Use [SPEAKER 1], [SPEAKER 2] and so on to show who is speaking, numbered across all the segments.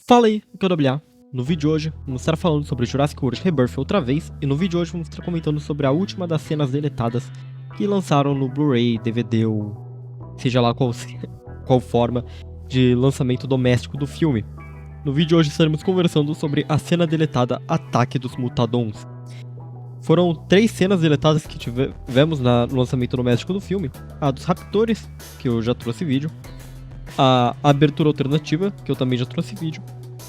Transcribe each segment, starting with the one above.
[SPEAKER 1] Fala aí, aqui é o WA. No vídeo de hoje, vamos estar falando sobre Jurassic World Rebirth outra vez, e no vídeo de hoje vamos estar comentando sobre a última das cenas deletadas que lançaram no Blu-ray, DVD ou seja lá qual forma de lançamento doméstico do filme. No vídeo de hoje estaremos conversando sobre a cena deletada Ataque dos Mutadons. Foram 3 cenas deletadas que tivemos no lançamento doméstico do filme: a dos Raptores, que eu já trouxe vídeo, a abertura alternativa, que eu também já trouxe vídeo,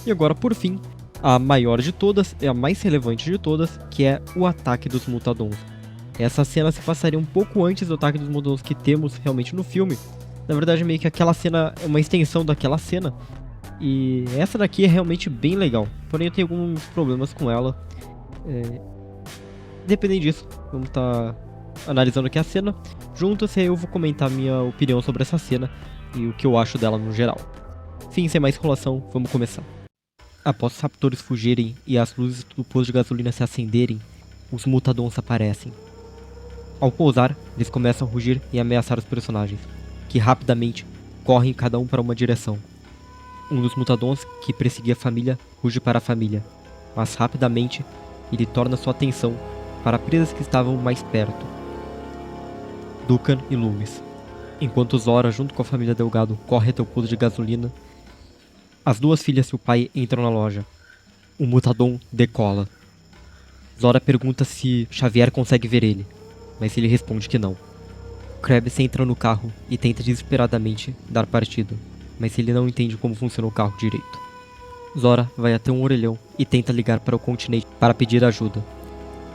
[SPEAKER 1] e agora, por fim, a maior de todas e a mais relevante de todas, que é o Ataque dos Mutadons. Essa cena se passaria um pouco antes do Ataque dos Mutadons que temos realmente no filme. Na verdade, meio que aquela cena é uma extensão daquela cena, e essa daqui é realmente bem legal, porém eu tenho alguns problemas com ela. Independente disso, vamos estar analisando aqui a cena juntos, e aí eu vou comentar minha opinião sobre essa cena e o que eu acho dela no geral. Enfim, sem mais enrolação, vamos começar. Após os raptores fugirem e as luzes do posto de gasolina se acenderem, os Mutadons aparecem. Ao pousar, eles começam a rugir e ameaçar os personagens, que rapidamente correm cada um para uma direção. Um dos Mutadons, que perseguia a família, ruge para a família, mas rapidamente ele torna sua atenção para presas que estavam mais perto: Duncan e Loomis. Enquanto Zora, junto com a família Delgado, corre até o posto de gasolina, as duas filhas e o pai entram na loja. O Mutadon decola. Zora pergunta se Xavier consegue ver ele, mas ele responde que não. Krabs entra no carro e tenta desesperadamente dar partida, mas ele não entende como funciona o carro direito. Zora vai até um orelhão e tenta ligar para o continente para pedir ajuda,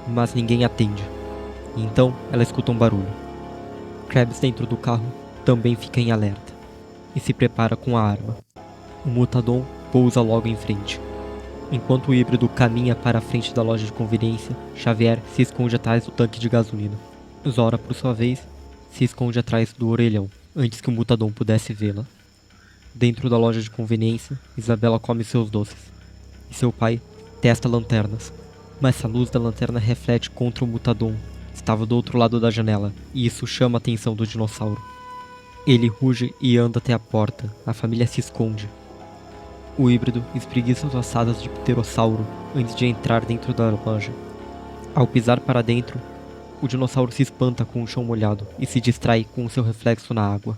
[SPEAKER 1] mas ninguém atende. E então ela escuta um barulho. Krabs, dentro do carro, também fica em alerta e se prepara com a arma. O Mutadon pousa logo em frente. Enquanto o híbrido caminha para a frente da loja de conveniência, Xavier se esconde atrás do tanque de gasolina. Zora, por sua vez, se esconde atrás do orelhão, antes que o Mutadon pudesse vê-la. Dentro da loja de conveniência, Isabela come seus doces, e seu pai testa lanternas, mas a luz da lanterna reflete contra o Mutadon, que estava do outro lado da janela, e isso chama a atenção do dinossauro. Ele ruge e anda até a porta, a família se esconde. O híbrido espreguiça as assadas de pterossauro antes de entrar dentro da loja. Ao pisar para dentro, o dinossauro se espanta com o chão molhado e se distrai com o seu reflexo na água.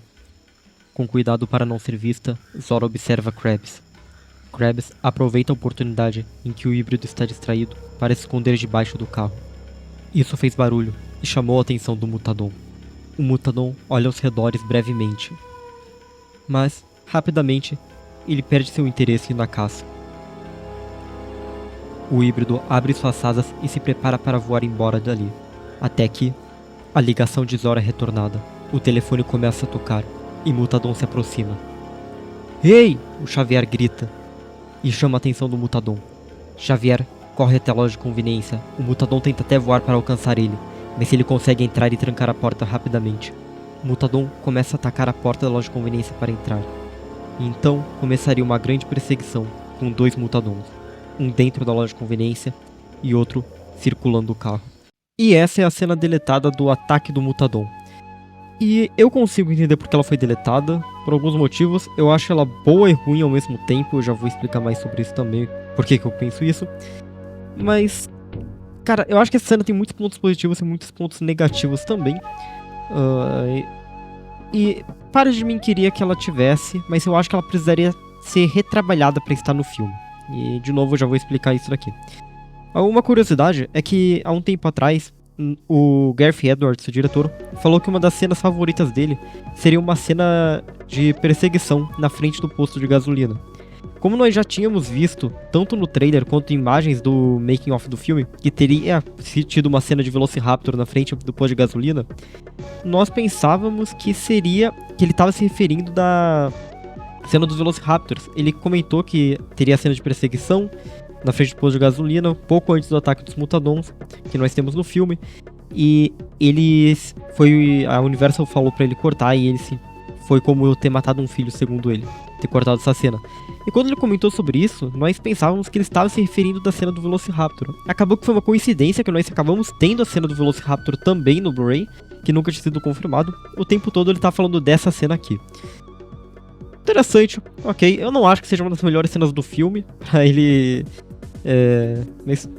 [SPEAKER 1] Com cuidado para não ser vista, Zora observa Krabs. Krabs aproveita a oportunidade em que o híbrido está distraído para se esconder debaixo do carro. Isso fez barulho e chamou a atenção do Mutadon. O Mutadon olha aos redores brevemente, mas, rapidamente, ele perde seu interesse na caça. O híbrido abre suas asas e se prepara para voar embora dali, até que a ligação de Zora é retornada. O telefone começa a tocar e Mutadon se aproxima. "Ei!" o Xavier grita e chama a atenção do Mutadon. Xavier corre até a loja de conveniência. O Mutadon tenta até voar para alcançar ele, mas ele consegue entrar e trancar a porta rapidamente. O Mutadon começa a atacar a porta da loja de conveniência para entrar. E então começaria uma grande perseguição com 2 Mutadons, um dentro da loja de conveniência e outro circulando o carro. E essa é a cena deletada do Ataque do Mutadon. E eu consigo entender porque ela foi deletada, por alguns motivos. Eu acho ela boa e ruim ao mesmo tempo, eu já vou explicar mais sobre isso também, por que eu penso isso. Mas, cara, eu acho que essa cena tem muitos pontos positivos e muitos pontos negativos também. E parte de mim queria que ela tivesse, mas eu acho que ela precisaria ser retrabalhada para estar no filme. E de novo eu já vou explicar isso daqui. Uma curiosidade é que há um tempo atrás, o Gareth Edwards, o diretor, falou que uma das cenas favoritas dele seria uma cena de perseguição na frente do posto de gasolina. Como nós já tínhamos visto, tanto no trailer quanto em imagens do making of do filme, que teria tido uma cena de Velociraptor na frente do posto de gasolina, nós pensávamos que ele estava se referindo da cena dos Velociraptors. Ele comentou que teria a cena de perseguição na frente do posto de gasolina, pouco antes do ataque dos Mutadons, que nós temos no filme, e a Universal falou pra ele cortar, e foi como eu ter matado um filho, segundo ele, ter cortado essa cena. E quando ele comentou sobre isso, nós pensávamos que ele estava se referindo da cena do Velociraptor. Acabou que foi uma coincidência que nós acabamos tendo a cena do Velociraptor também no Blu-ray, que nunca tinha sido confirmado. O tempo todo ele tá falando dessa cena aqui. interessante, ok. Eu não acho que seja uma das melhores cenas do filme, pra ele... mas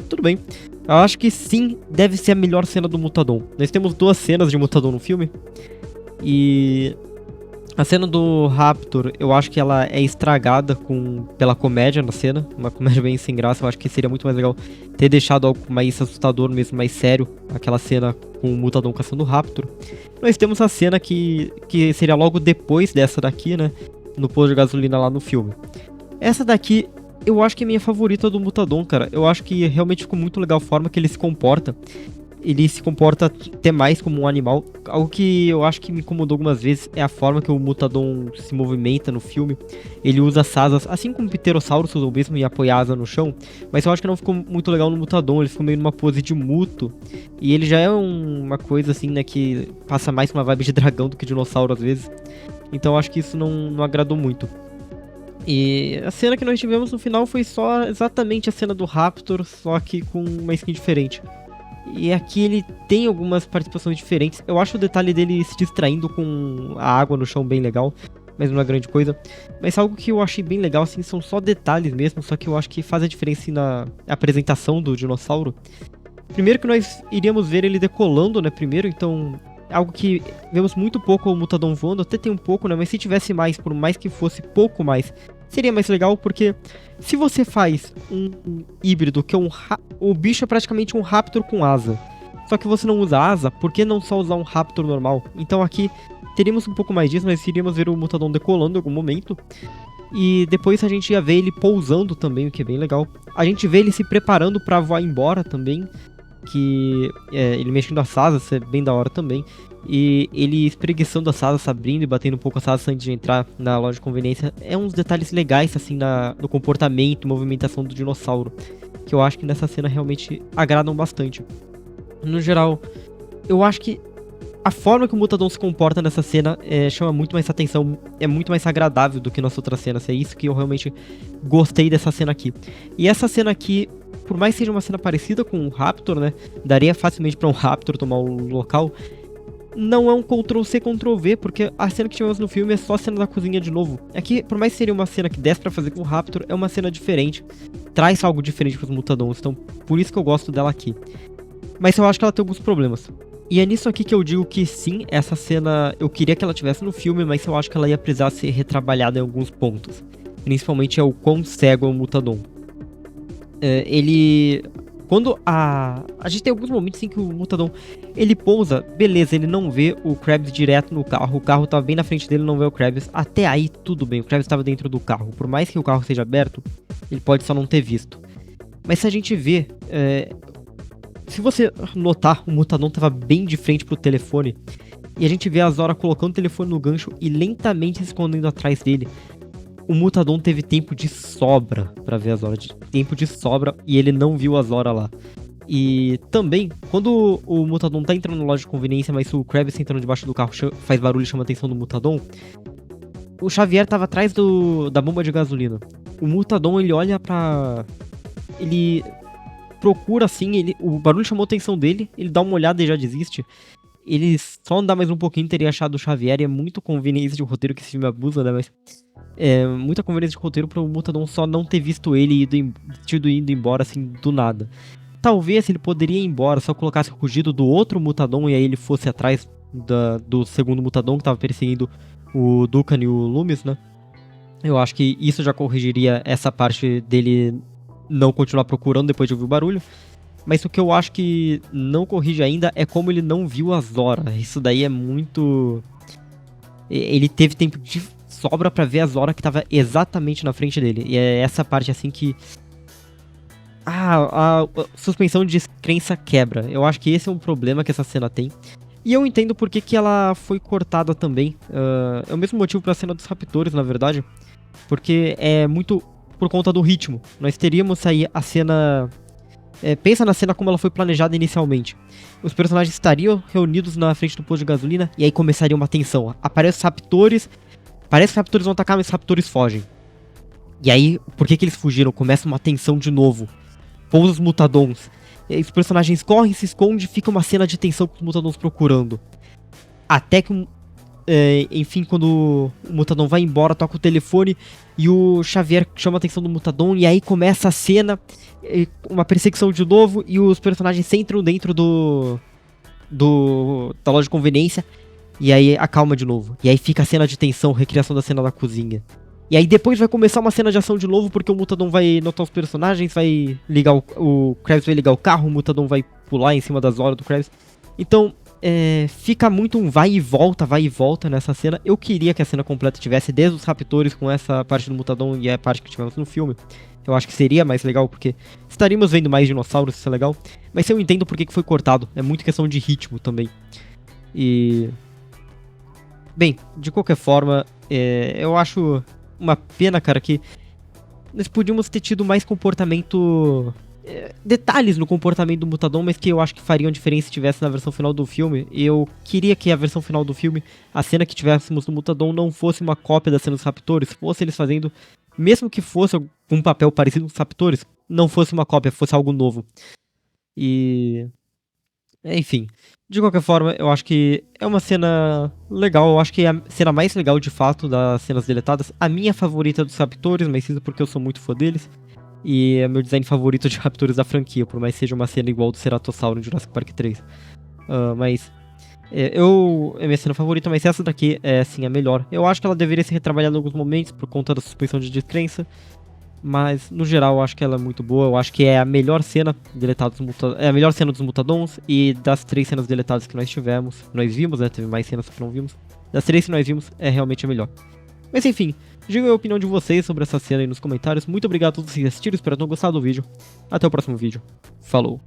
[SPEAKER 1] tudo bem. Eu acho que sim, deve ser a melhor cena do Mutadon. Nós temos 2 cenas de Mutadon no filme. E a cena do Raptor, eu acho que ela é estragada pela comédia na cena. Uma comédia bem sem graça. Eu acho que seria muito mais legal ter deixado algo mais assustador mesmo, mais sério. Aquela cena com o Mutadon caçando o Raptor. Nós temos a cena que seria logo depois dessa daqui, né? No posto de gasolina lá no filme. Essa daqui, eu acho que é minha favorita do Mutadon, cara. Eu acho que realmente ficou muito legal a forma que ele se comporta. Ele se comporta até mais como um animal. Algo que eu acho que me incomodou algumas vezes é a forma que o Mutadon se movimenta no filme. Ele usa as asas, assim como o Pterosaurus usou mesmo, e apoia a asa no chão. Mas eu acho que não ficou muito legal no Mutadon. Ele ficou meio numa pose de muto. E ele já é uma coisa assim, né, que passa mais uma vibe de dragão do que dinossauro às vezes. Então eu acho que isso não agradou muito. E a cena que nós tivemos no final foi só exatamente a cena do Raptor, só que com uma skin diferente. E aqui ele tem algumas participações diferentes. Eu acho o detalhe dele se distraindo com a água no chão bem legal, mas não é grande coisa. Mas algo que eu achei bem legal, assim, são só detalhes mesmo, só que eu acho que faz a diferença assim, na apresentação do dinossauro. Primeiro que nós iríamos ver ele decolando, né, primeiro, então... Algo que vemos muito pouco o Mutadon voando, até tem um pouco, né, mas se tivesse mais, por mais que fosse pouco mais, seria mais legal, porque se você faz um híbrido, que é o bicho é praticamente um Raptor com asa, só que você não usa asa, por que não só usar um Raptor normal? Então aqui teríamos um pouco mais disso, nós iríamos ver o Mutadon decolando em algum momento, e depois a gente ia ver ele pousando também, o que é bem legal. A gente vê ele se preparando pra voar embora também, que ele mexendo as asas, isso é bem da hora também. E ele espreguiçando as asas, abrindo e batendo um pouco as asas antes de entrar na loja de conveniência. É uns detalhes legais, assim, no comportamento, movimentação do dinossauro, que eu acho que nessa cena realmente agradam bastante. No geral, eu acho que a forma que o Mutadon se comporta nessa cena chama muito mais atenção, é muito mais agradável do que nas outras cenas. É isso que eu realmente gostei dessa cena aqui. E essa cena aqui, por mais que seja uma cena parecida com o Raptor, né, daria facilmente pra um Raptor tomar o local, não é um Ctrl-C, Ctrl-V, porque a cena que tivemos no filme é só a cena da cozinha de novo. Aqui, por mais que seria uma cena que desse pra fazer com o Raptor, é uma cena diferente, traz algo diferente pros Mutadons, então por isso que eu gosto dela aqui. Mas eu acho que ela tem alguns problemas. E é nisso aqui que eu digo que sim, essa cena eu queria que ela tivesse no filme, mas eu acho que ela ia precisar ser retrabalhada em alguns pontos. Principalmente é o quão cego é o Mutadon. Quando a gente tem alguns momentos em que o Mutadon, ele pousa, beleza, ele não vê o Krabs direto no carro, o carro tá bem na frente dele, não vê o Krabs, até aí tudo bem, o Krabs estava dentro do carro, por mais que o carro seja aberto, ele pode só não ter visto. Mas se a gente vê, se você notar, o Mutadon tava bem de frente pro telefone, e a gente vê a Zora colocando o telefone no gancho e lentamente se escondendo atrás dele. O Mutadon teve tempo de sobra pra ver a Zora, tempo de sobra, e ele não viu a Zora lá. E também, quando o Mutadon tá entrando na loja de conveniência, mas o Krabs entrando debaixo do carro faz barulho e chama a atenção do Mutadon, o Xavier tava atrás da bomba de gasolina. O Mutadon, ele olha pra... Ele procura assim, o barulho chamou a atenção dele, ele dá uma olhada e já desiste. Ele só andar mais um pouquinho teria achado o Xavier, e é muito conveniência de roteiro que esse filme abusa, né, mas... É muita conveniência de roteiro pro Mutadon só não ter visto ele indo embora assim do nada. Talvez ele poderia ir embora, só colocasse o rugido do outro Mutadon e aí ele fosse atrás do segundo Mutadon que tava perseguindo o Dukan e o Loomis, né? Eu acho que isso já corrigiria essa parte dele não continuar procurando depois de ouvir o barulho. Mas o que eu acho que não corrige ainda é como ele não viu a Zora. Isso daí é muito... Ele teve tempo de sobra pra ver a Zora que tava exatamente na frente dele. E é essa parte assim que... a suspensão de descrença quebra. Eu acho que esse é um problema que essa cena tem. E eu entendo por que ela foi cortada também. É o mesmo motivo pra cena dos raptores, na verdade. Porque é muito por conta do ritmo. Nós teríamos aí a cena... pensa na cena como ela foi planejada inicialmente. Os personagens estariam reunidos na frente do posto de gasolina e aí começaria uma tensão. Aparecem os raptores, parece que os raptores vão atacar, mas os raptores fogem. E aí, por que eles fugiram? Começa uma tensão de novo. Pousa os Mutadons. E aí os personagens correm, se escondem, fica uma cena de tensão com os Mutadons procurando. Até que enfim, quando o Mutadon vai embora, toca o telefone e o Xavier chama a atenção do Mutadon e aí começa a cena, uma perseguição de novo e os personagens entram dentro da loja de conveniência e aí acalma de novo. E aí fica a cena de tensão, recriação da cena da cozinha. E aí depois vai começar uma cena de ação de novo porque o Mutadon vai notar os personagens, vai ligar o Krabs vai ligar o carro, o Mutadon vai pular em cima das horas do Krabs. Então, fica muito um vai e volta nessa cena. Eu queria que a cena completa tivesse desde os Raptores com essa parte do Mutadon e a parte que tivemos no filme. Eu acho que seria mais legal porque estaríamos vendo mais dinossauros, isso é legal. Mas eu entendo por que foi cortado, é muito questão de ritmo também. E... bem, de qualquer forma, eu acho uma pena, cara, que nós podíamos ter tido mais comportamento... detalhes no comportamento do Mutadon, mas que eu acho que fariam diferença se tivesse na versão final do filme. E eu queria que a versão final do filme, a cena que tivéssemos do Mutadon não fosse uma cópia da cena dos Raptores, fosse eles fazendo, mesmo que fosse um papel parecido com os Raptores, não fosse uma cópia, fosse algo novo. E... enfim, de qualquer forma, eu acho que é uma cena legal, eu acho que é a cena mais legal de fato das cenas deletadas, a minha favorita dos Raptores, mas isso porque eu sou muito fã deles. E é meu design favorito de Raptors da franquia, por mais que seja uma cena igual do Ceratossauro no Jurassic Park 3. Mas é minha cena favorita, mas essa daqui é sim a melhor. Eu acho que ela deveria ser retrabalhada em alguns momentos por conta da suspensão de descrença, mas no geral eu acho que ela é muito boa. Eu acho que é a melhor cena deletada é a melhor cena dos Mutadons, e das 3 cenas deletadas que nós vimos, né? Teve mais cenas que não vimos. Das 3 que nós vimos, é realmente a melhor. Mas enfim, digam a opinião de vocês sobre essa cena aí nos comentários. Muito obrigado a todos que assistiram, espero que tenham gostado do vídeo. Até o próximo vídeo. Falou!